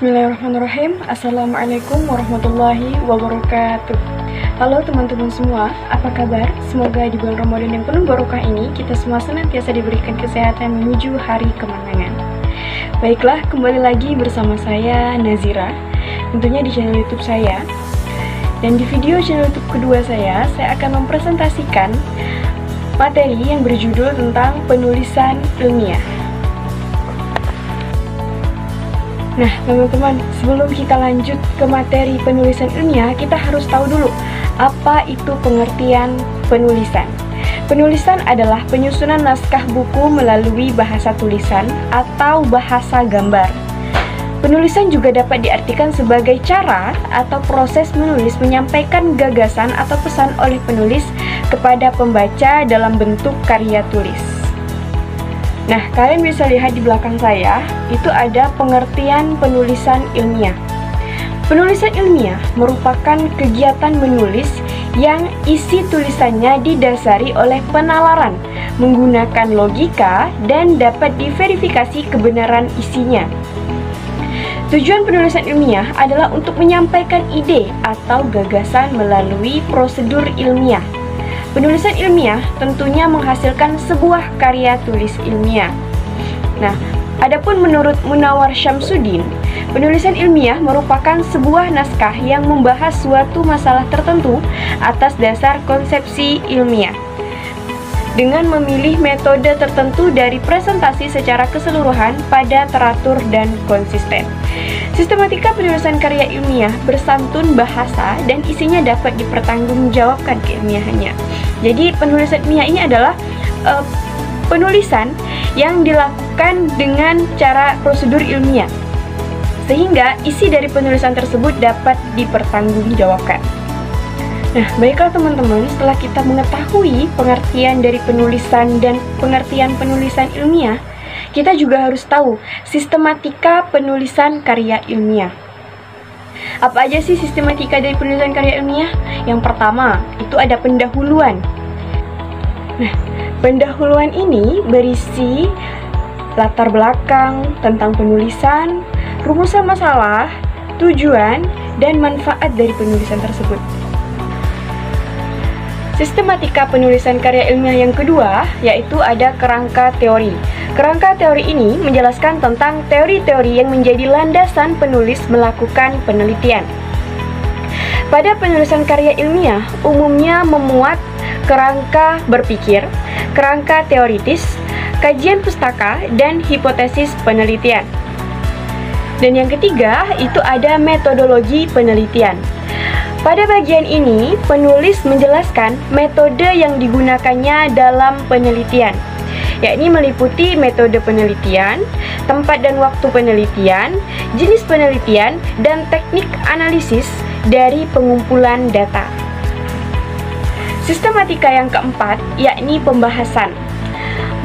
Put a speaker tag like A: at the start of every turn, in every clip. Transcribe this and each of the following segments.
A: Bismillahirrahmanirrahim. Assalamualaikum warahmatullahi wabarakatuh. Halo teman-teman semua, apa kabar? Semoga di bulan Ramadan yang penuh barokah ini kita semua senantiasa diberikan kesehatan menuju hari kemenangan. Baiklah, kembali lagi bersama saya Nazira, tentunya di channel YouTube saya. Dan di video channel YouTube kedua saya akan mempresentasikan materi yang berjudul tentang penulisan ilmiah. Nah, teman-teman, sebelum kita lanjut ke materi penulisan ilmiah, kita harus tahu dulu apa itu pengertian penulisan. Penulisan adalah penyusunan naskah buku melalui bahasa tulisan atau bahasa gambar. Penulisan juga dapat diartikan sebagai cara atau proses menulis menyampaikan gagasan atau pesan oleh penulis kepada pembaca dalam bentuk karya tulis. Nah, kalian bisa lihat di belakang saya, itu ada pengertian penulisan ilmiah. Penulisan ilmiah merupakan kegiatan menulis yang isi tulisannya didasari oleh penalaran, menggunakan logika, dan dapat diverifikasi kebenaran isinya. Tujuan penulisan ilmiah adalah untuk menyampaikan ide atau gagasan melalui prosedur ilmiah. Penulisan ilmiah tentunya menghasilkan sebuah karya tulis ilmiah. Nah, adapun menurut Munawar Syamsuddin, penulisan ilmiah merupakan sebuah naskah yang membahas suatu masalah tertentu atas dasar konsepsi ilmiah, dengan memilih metode tertentu dari presentasi secara keseluruhan pada teratur dan konsisten. Sistematika penulisan karya ilmiah bersantun bahasa dan isinya dapat dipertanggungjawabkan keilmiahannya. Jadi penulisan ilmiah ini adalah penulisan yang dilakukan dengan cara prosedur ilmiah, sehingga isi dari penulisan tersebut dapat dipertanggungjawabkan. Nah, baiklah teman-teman, setelah kita mengetahui pengertian dari penulisan dan pengertian penulisan ilmiah, kita juga harus tahu sistematika penulisan karya ilmiah. Apa aja sih sistematika dari penulisan karya ilmiah? Yang pertama, itu ada pendahuluan. Nah, pendahuluan ini berisi latar belakang tentang penulisan, rumusan masalah, tujuan, dan manfaat dari penulisan tersebut. Sistematika penulisan karya ilmiah yang kedua, yaitu ada kerangka teori. Kerangka teori ini menjelaskan tentang teori-teori yang menjadi landasan penulis melakukan penelitian. Pada penulisan karya ilmiah, umumnya memuat kerangka berpikir, kerangka teoritis, kajian pustaka, dan hipotesis penelitian. Dan yang ketiga, itu ada metodologi penelitian. Pada bagian ini, penulis menjelaskan metode yang digunakannya dalam penelitian, yakni meliputi metode penelitian, tempat dan waktu penelitian, jenis penelitian, dan teknik analisis dari pengumpulan data. Sistematika yang keempat, yakni pembahasan.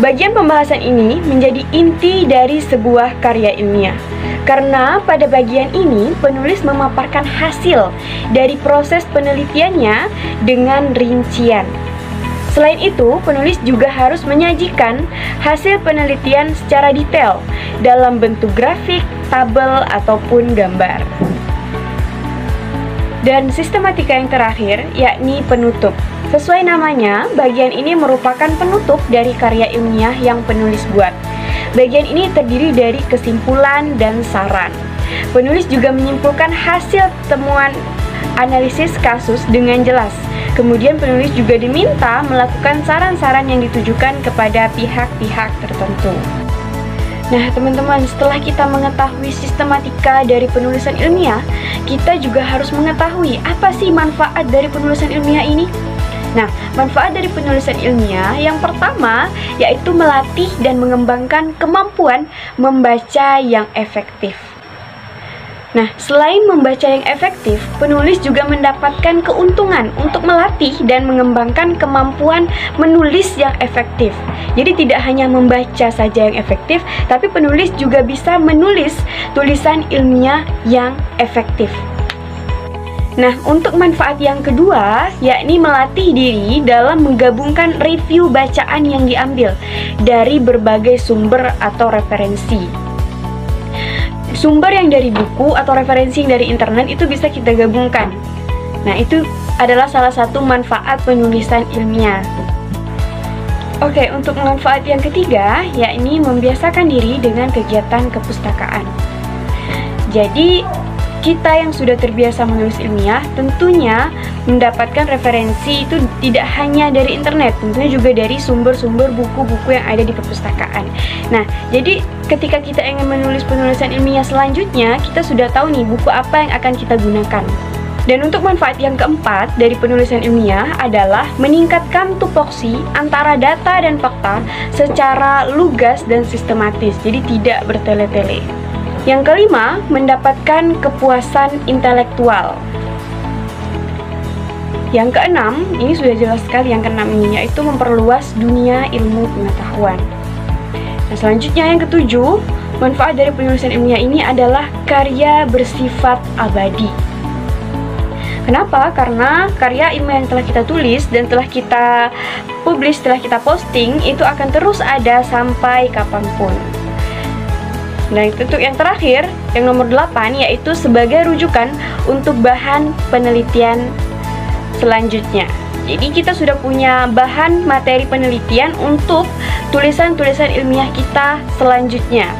A: Bagian pembahasan ini menjadi inti dari sebuah karya ilmiah, karena pada bagian ini penulis memaparkan hasil dari proses penelitiannya dengan rincian. Selain itu, penulis juga harus menyajikan hasil penelitian secara detail dalam bentuk grafik, tabel, ataupun gambar. Dan sistematika yang terakhir, yakni penutup. Sesuai namanya, bagian ini merupakan penutup dari karya ilmiah yang penulis buat. Bagian ini terdiri dari kesimpulan dan saran. Penulis juga menyimpulkan hasil temuan analisis kasus dengan jelas. Kemudian penulis juga diminta melakukan saran-saran yang ditujukan kepada pihak-pihak tertentu. Nah, teman-teman, setelah kita mengetahui sistematika dari penulisan ilmiah, kita juga harus mengetahui apa sih manfaat dari penulisan ilmiah ini. Nah, manfaat dari penulisan ilmiah yang pertama yaitu melatih dan mengembangkan kemampuan membaca yang efektif. Nah, selain membaca yang efektif, penulis juga mendapatkan keuntungan untuk melatih dan mengembangkan kemampuan menulis yang efektif. Jadi tidak hanya membaca saja yang efektif, tapi penulis juga bisa menulis tulisan ilmiah yang efektif. Nah, untuk manfaat yang kedua, yakni melatih diri dalam menggabungkan review bacaan yang diambil dari berbagai sumber atau referensi. sumber yang dari buku atau referensi yang dari internet itu bisa kita gabungkan. Nah, itu adalah salah satu manfaat penulisan ilmiah. Oke, untuk manfaat yang ketiga, yakni membiasakan diri dengan kegiatan kepustakaan. Jadi, kita yang sudah terbiasa menulis ilmiah tentunya mendapatkan referensi itu tidak hanya dari internet, tentunya juga dari sumber-sumber buku-buku yang ada di perpustakaan. Nah, jadi ketika kita ingin menulis penulisan ilmiah selanjutnya, kita sudah tahu nih buku apa yang akan kita gunakan. Dan untuk manfaat yang keempat dari penulisan ilmiah adalah meningkatkan tupoksi antara data dan fakta secara lugas dan sistematis, jadi tidak bertele-tele. Yang kelima, mendapatkan kepuasan intelektual. Yang keenam, ini sudah jelas sekali yang keenam ini, yaitu memperluas dunia ilmu pengetahuan. Nah, selanjutnya yang ketujuh, manfaat dari penulisan ilmiah ini adalah karya bersifat abadi. Kenapa? Karena karya ilmiah yang telah kita tulis dan telah kita publish, telah kita posting, itu akan terus ada sampai kapanpun. Nah, untuk yang terakhir, yang nomor 8, yaitu sebagai rujukan untuk bahan penelitian selanjutnya. Jadi kita sudah punya bahan materi penelitian untuk tulisan-tulisan ilmiah kita selanjutnya.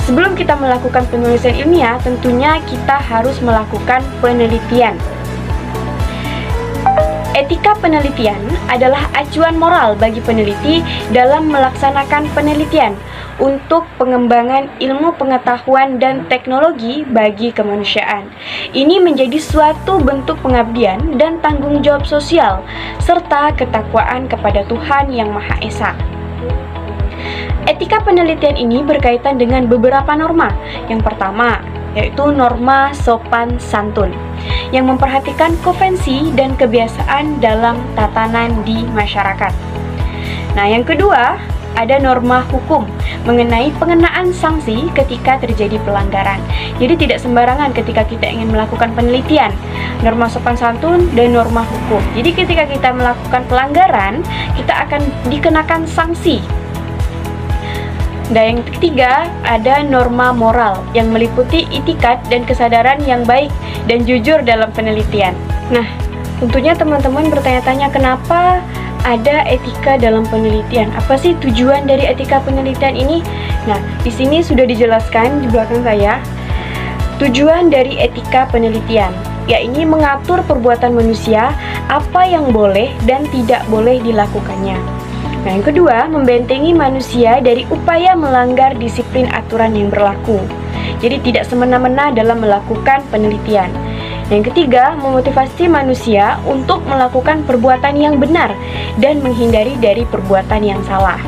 A: Sebelum kita melakukan penulisan ilmiah, tentunya kita harus melakukan penelitian. Etika penelitian adalah acuan moral bagi peneliti dalam melaksanakan penelitian untuk pengembangan ilmu pengetahuan dan teknologi bagi kemanusiaan. Ini menjadi suatu bentuk pengabdian dan tanggung jawab sosial, serta ketakwaan kepada Tuhan Yang Maha Esa. Etika penelitian ini berkaitan dengan beberapa norma. Yang pertama, yaitu norma sopan santun, yang memperhatikan konvensi dan kebiasaan dalam tatanan di masyarakat. Nah, yang kedua, ada norma hukum mengenai pengenaan sanksi ketika terjadi pelanggaran. Jadi tidak sembarangan ketika kita ingin melakukan penelitian. Norma sopan santun dan norma hukum. Jadi ketika kita melakukan pelanggaran, kita akan dikenakan sanksi. Dan yang ketiga, ada norma moral yang meliputi itikat dan kesadaran yang baik dan jujur dalam penelitian. Nah, tentunya teman-teman bertanya-tanya kenapa ada etika dalam penelitian. Apa sih tujuan dari etika penelitian ini? Nah, di sini sudah dijelaskan di belakang saya. Tujuan dari etika penelitian, yakni mengatur perbuatan manusia, apa yang boleh dan tidak boleh dilakukannya. Nah, yang kedua, membentengi manusia dari upaya melanggar disiplin aturan yang berlaku. Jadi tidak semena-mena dalam melakukan penelitian. Yang ketiga, memotivasi manusia untuk melakukan perbuatan yang benar dan menghindari dari perbuatan yang salah.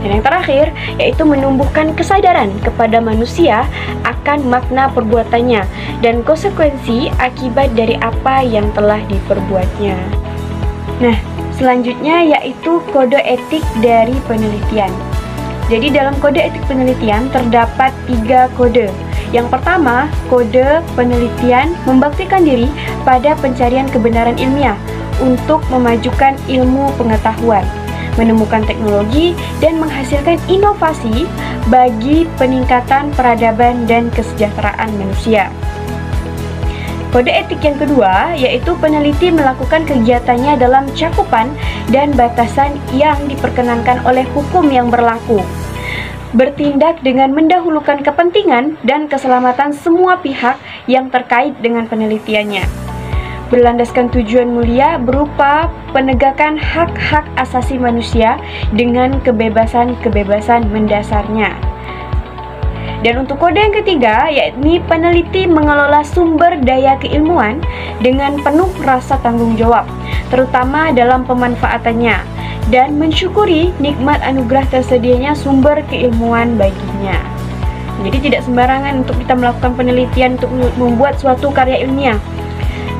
A: Dan yang terakhir, yaitu menumbuhkan kesadaran kepada manusia akan makna perbuatannya dan konsekuensi akibat dari apa yang telah diperbuatnya. Nah, selanjutnya yaitu kode etik dari penelitian. Jadi dalam kode etik penelitian terdapat 3 kode. Yang pertama, kode penelitian membaktikan diri pada pencarian kebenaran ilmiah untuk memajukan ilmu pengetahuan, menemukan teknologi, dan menghasilkan inovasi bagi peningkatan peradaban dan kesejahteraan manusia. Kode etik yang kedua, yaitu peneliti melakukan kegiatannya dalam cakupan dan batasan yang diperkenankan oleh hukum yang berlaku, bertindak dengan mendahulukan kepentingan dan keselamatan semua pihak yang terkait dengan penelitiannya, berlandaskan tujuan mulia berupa penegakan hak-hak asasi manusia dengan kebebasan-kebebasan mendasarnya. Dan untuk kode yang ketiga, yakni peneliti mengelola sumber daya keilmuan dengan penuh rasa tanggung jawab, terutama dalam pemanfaatannya, dan mensyukuri nikmat anugerah tersedianya sumber keilmuan baginya. Jadi tidak sembarangan untuk kita melakukan penelitian untuk membuat suatu karya ilmiah.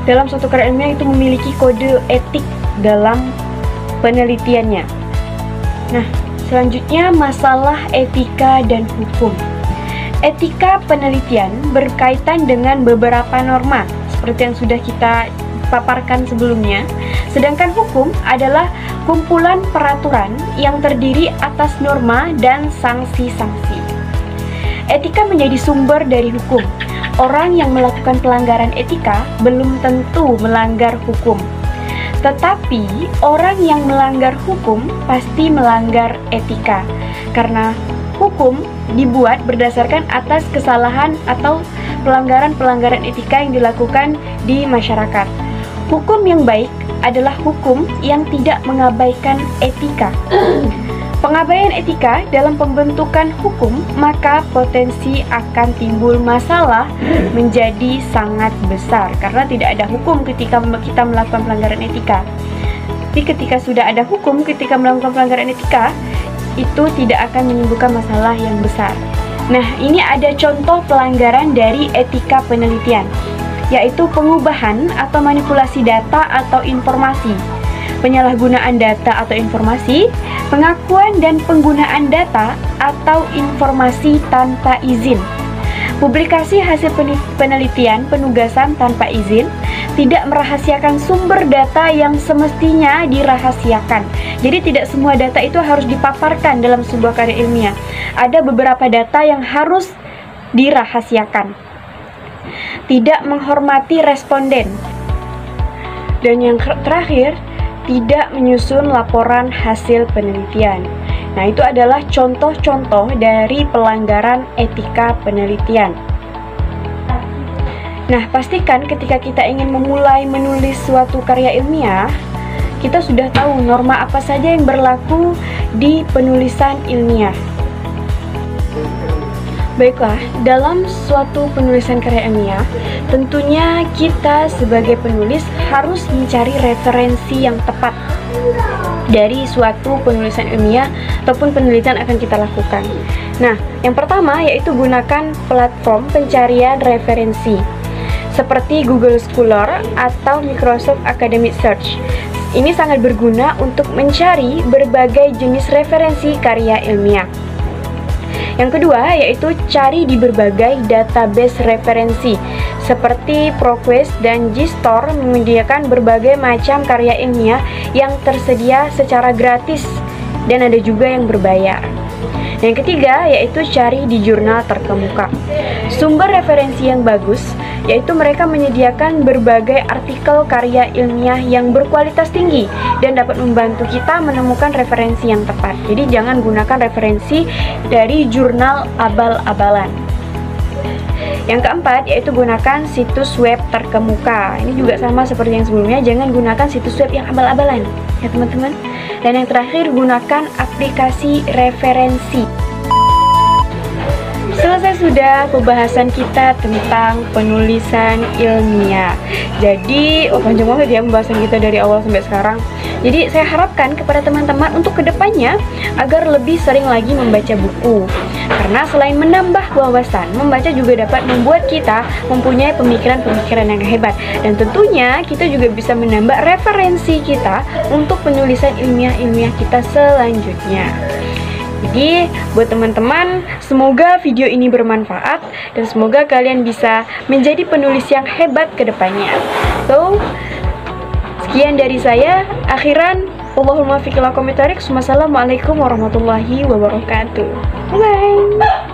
A: Dalam suatu karya ilmiah itu memiliki kode etik dalam penelitiannya. Nah, selanjutnya masalah etika dan hukum. Etika penelitian berkaitan dengan beberapa norma seperti yang sudah kita paparkan sebelumnya, sedangkan hukum adalah kumpulan peraturan yang terdiri atas norma dan sanksi-sanksi. Etika menjadi sumber dari hukum. Orang yang melakukan pelanggaran etika belum tentu melanggar hukum. Tetapi orang yang melanggar hukum pasti melanggar etika. Karena hukum dibuat berdasarkan atas kesalahan atau pelanggaran-pelanggaran etika yang dilakukan di masyarakat. Hukum yang baik adalah hukum yang tidak mengabaikan etika. Pengabaian etika dalam pembentukan hukum, maka potensi akan timbul masalah menjadi sangat besar karena tidak ada hukum ketika kita melakukan pelanggaran etika. Tapi ketika sudah ada hukum ketika melakukan pelanggaran etika, itu tidak akan menimbulkan masalah yang besar. Nah, ini ada contoh pelanggaran dari etika penelitian, yaitu pengubahan atau manipulasi data atau informasi, penyalahgunaan data atau informasi, pengakuan dan penggunaan data atau informasi tanpa izin, publikasi hasil penelitian penugasan tanpa izin, tidak merahasiakan sumber data yang semestinya dirahasiakan. Jadi tidak semua data itu harus dipaparkan dalam sebuah karya ilmiah. Ada beberapa data yang harus dirahasiakan. Tidak menghormati responden. Dan yang terakhir, tidak menyusun laporan hasil penelitian. Nah, itu adalah contoh-contoh dari pelanggaran etika penelitian. Nah, pastikan ketika kita ingin memulai menulis suatu karya ilmiah, kita sudah tahu norma apa saja yang berlaku di penulisan ilmiah. Baiklah, dalam suatu penulisan karya ilmiah, tentunya kita sebagai penulis harus mencari referensi yang tepat dari suatu penulisan ilmiah ataupun penelitian akan kita lakukan. Nah, yang pertama yaitu gunakan platform pencarian referensi seperti Google Scholar atau Microsoft Academic Search. Ini sangat berguna untuk mencari berbagai jenis referensi karya ilmiah. Yang kedua yaitu cari di berbagai database referensi seperti ProQuest dan JSTOR menyediakan berbagai macam karya ilmiah yang tersedia secara gratis dan ada juga yang berbayar. Yang ketiga yaitu cari di jurnal terkemuka. Sumber referensi yang bagus yaitu mereka menyediakan berbagai artikel karya ilmiah yang berkualitas tinggi dan dapat membantu kita menemukan referensi yang tepat. Jadi jangan gunakan referensi dari jurnal abal-abalan. Yang keempat yaitu gunakan situs web terkemuka. Ini juga sama seperti yang sebelumnya, jangan gunakan situs web yang abal-abalan ya teman-teman. Dan yang terakhir, gunakan aplikasi referensi. Selesai sudah pembahasan kita tentang penulisan ilmiah. Jadi, panjang banget ya pembahasan kita dari awal sampai sekarang. Jadi, saya harapkan kepada teman-teman untuk kedepannya agar lebih sering lagi membaca buku. Karena selain menambah wawasan, membaca juga dapat membuat kita mempunyai pemikiran-pemikiran yang hebat. Dan tentunya kita juga bisa menambah referensi kita untuk penulisan ilmiah-ilmiah kita selanjutnya. Jadi, buat teman-teman, semoga video ini bermanfaat dan semoga kalian bisa menjadi penulis yang hebat ke depannya. So, sekian dari saya. Akhiran, Allahumma fiqh lakum. Wassalamualaikum warahmatullahi wabarakatuh. Bye.